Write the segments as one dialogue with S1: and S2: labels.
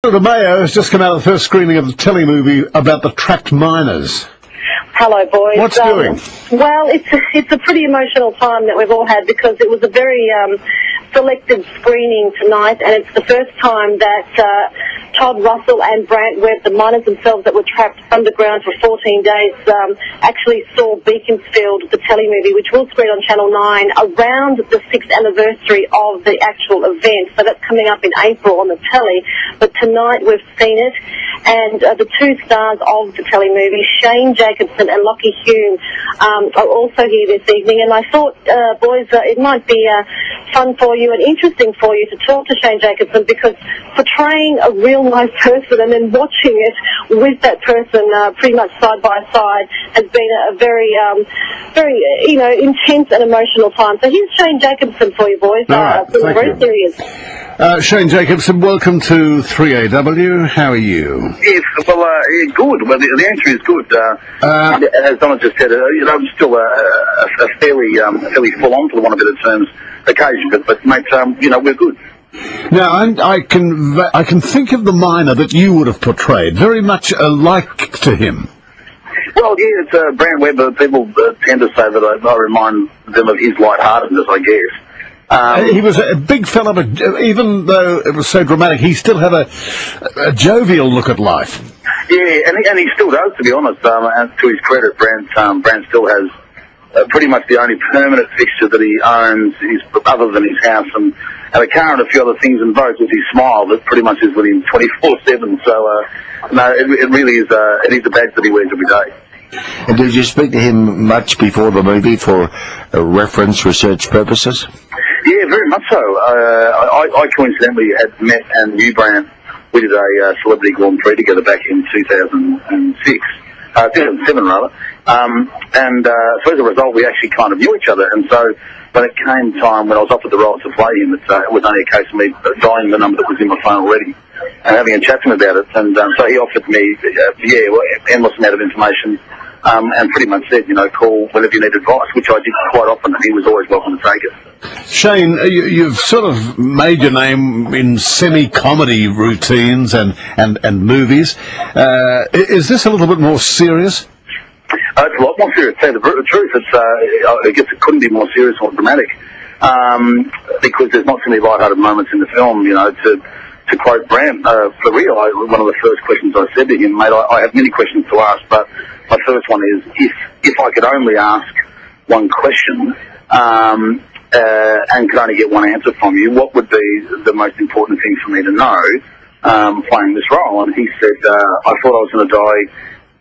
S1: Donna Demaio has just come out of the first screening of the telemovie about the trapped miners.
S2: Hello, boys.
S1: What's doing?
S2: Well, it's a pretty emotional time that we've all had because it was a very selected screening tonight, and it's the first time that Todd Russell and Brant Webb, the miners themselves that were trapped underground for 14 days, actually saw Beaconsfield, the telemovie, which will screen on Channel 9 around the 6th anniversary of the actual event. So that's coming up in April on the telly. But tonight we've seen it, and the two stars of the telemovie, Shane Jacobson and Lockie Hume, are also here this evening. And I thought, boys, it might be fun for you and interesting for you to talk to Shane Jacobson, because portraying a real life person and then watching it with that person pretty much side by side has been a very, intense and emotional time. So here's Shane Jacobson for you, boys. Very serious.
S1: Shane Jacobson, welcome to 3AW. How are you?
S3: Yes, well, good. Well, the answer is good. As Donna just said, I'm still a fairly full-on, for the want of better terms, occasion, but mate, we're good.
S1: Now, I can think of the miner that you would have portrayed, very much alike to him.
S3: Well, yeah, it's Brant Webb. People tend to say that I remind them of his lightheartedness, I guess.
S1: He was a big fella, but even though it was so dramatic, he still had a jovial look at life. Yeah,
S3: and he still does, to be honest. And to his credit, Brant still has pretty much the only permanent fixture that he owns, other than his house and a car and a few other things, and both with his smile that pretty much is with him 24/7. So, no, it really is. It is a badge that he wears every day.
S4: And did you speak to him much before the movie for reference research purposes?
S3: Yeah, very much so. I coincidentally had met and knew Brant. We did a Celebrity Grand Prix together back in 2006. 2007 rather, so as a result we actually kind of knew each other, and so when it came time, when I was offered the role to play him, it was only a case of me dialing the number that was in my phone already and having a chat to him about it, and so he offered me, endless amount of information, and pretty much said, call whenever you need advice, which I did quite often, and he was always welcome to take it.
S1: Shane, you've sort of made your name in semi-comedy routines and movies. Is this a little bit more serious?
S3: It's a lot more serious. To tell you the truth, I guess it couldn't be more serious or dramatic, because there's not too many lighthearted moments in the film. To quote Brant, for real, one of the first questions I said to him, mate, I have many questions to ask, but my first one is, if I could only ask one question, and could only get one answer from you, what would be the most important thing for me to know playing this role? And he said, I thought I was going to die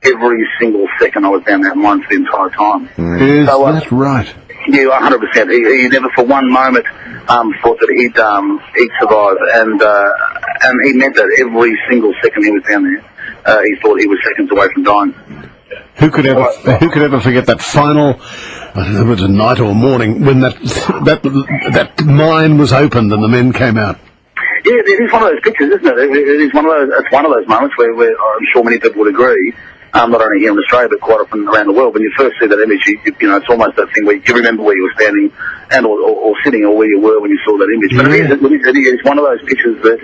S3: every single second I was down that mine for the entire time.
S1: Is that right?
S3: Yeah, 100%. He never for one moment thought that he'd survive, and he meant that every single second he was down there. He thought he was seconds away from dying.
S1: Who could ever forget that final, I don't know if it was a night or morning, when that mine was opened and the men came out?
S3: Yeah, it is one of those pictures, isn't it? It's one of those moments where I'm sure many people would agree, not only here in Australia but quite often around the world. When you first see that image, it's almost that thing where you remember where you were standing or sitting, or where you were when you saw that image.
S1: Yeah.
S3: But it is one of those pictures that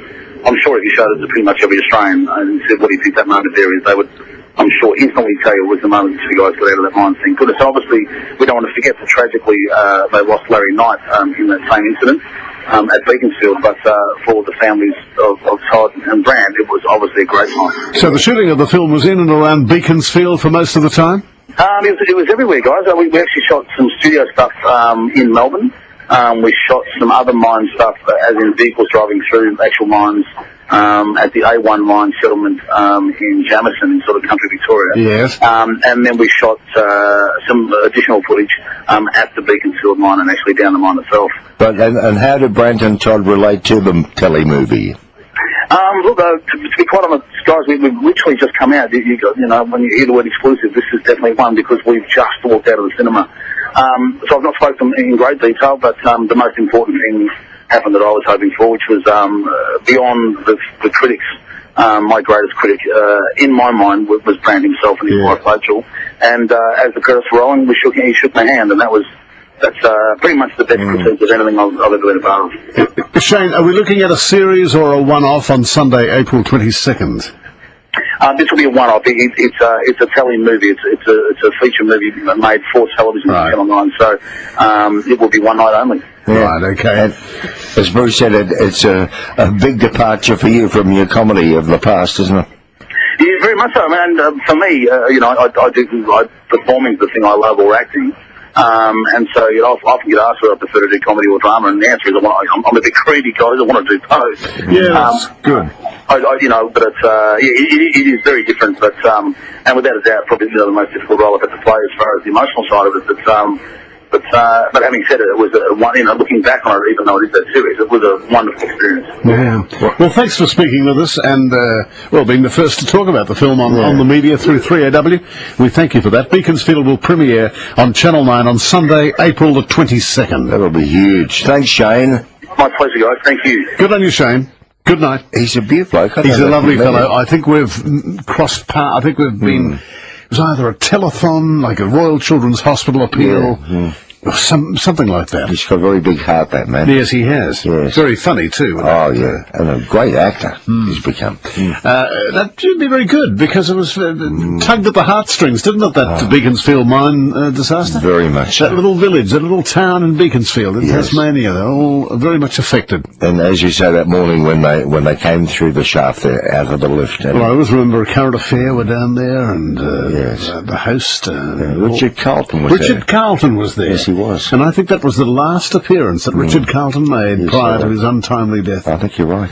S3: I'm sure if you showed it to pretty much every Australian and said, what do you think that moment there is, they would, I'm sure, instantly tell you it was the moment the two guys got out of that mine. Thank goodness. So obviously, we don't want to forget that tragically they lost Larry Knight in that same incident at Beaconsfield, but for the families of Todd and Brant, it was obviously a great time.
S1: So the shooting of the film was in and around Beaconsfield for most of the time?
S3: It was everywhere, guys. We actually shot some studio stuff in Melbourne. We shot some other mine stuff, as in vehicles driving through actual mines, at the A1 mine settlement in Jamison, in sort of country Victoria.
S1: Yes.
S3: And then we shot some additional footage at the Beaconsfield mine and actually down the mine itself.
S4: But and how did Brant and Todd relate to the telemovie?
S3: Look, to be quite honest, guys, we've literally just come out. When you hear the word exclusive, this is definitely one, because we've just walked out of the cinema. So I've not spoken in great detail, but the most important thing happened that I was hoping for, which was beyond the critics. My greatest critic, in my mind, was Brant himself and his wife Rachel. And as the credits were rolling, he shook my hand, and that was that's pretty much the best critique of anything I've ever been a part of.
S1: Shane, are we looking at a series or a one-off on Sunday, April 22nd?
S3: This will be a one-off. It's a telly movie. It's a feature movie made for television and Channel 9, so it will be one night only.
S4: Yeah.
S1: Right, okay.
S4: And as Bruce said, it's a big departure for you from your comedy of the past, isn't it?
S3: Yeah, very much so. And for me, performing is the thing I love, or acting. And so I often get asked whether I prefer to do comedy or drama, and the answer is I'm a bit greedy, guys. I want to do both.
S1: Yeah, that's good.
S3: But it is very different. But and without a doubt, probably the most difficult role I've had to play as far as the emotional side of it. But having said it, it was looking back on it, even though it is a series, it was a wonderful experience.
S1: Yeah. Well, thanks for speaking with us and, being the first to talk about the film on the media through 3AW. We thank you for that. Beaconsfield will premiere on Channel 9 on Sunday, April the 22nd.
S4: That'll be huge. Thanks, Shane.
S3: My pleasure, guys. Thank you.
S1: Good on you, Shane. Good night.
S4: He's a beautiful bloke.
S1: He's a lovely fellow. I think we've crossed paths. I think we've been... It was either a telethon, like a Royal Children's Hospital appeal, or something like that.
S4: He's got a very big heart, that man.
S1: Yes, he has.
S4: Yes.
S1: Very funny, too.
S4: Oh, yeah. And a great actor he's become.
S1: That should be very good, because it was tugged at the heartstrings, didn't it, that Beaconsfield mine disaster?
S4: Very much
S1: That
S4: so.
S1: little village, that little town in Beaconsfield in Tasmania, they're all very much affected.
S4: And as you say, that morning when they came through the shaft there, out of the lift.
S1: Well, I always remember a current affair were down there, and the host...
S4: Richard Carlton was there.
S1: Richard Carlton was there.
S4: Yes, he was.
S1: And I think that was the last appearance that Richard Carlton made prior to his untimely death.
S4: I think you're right.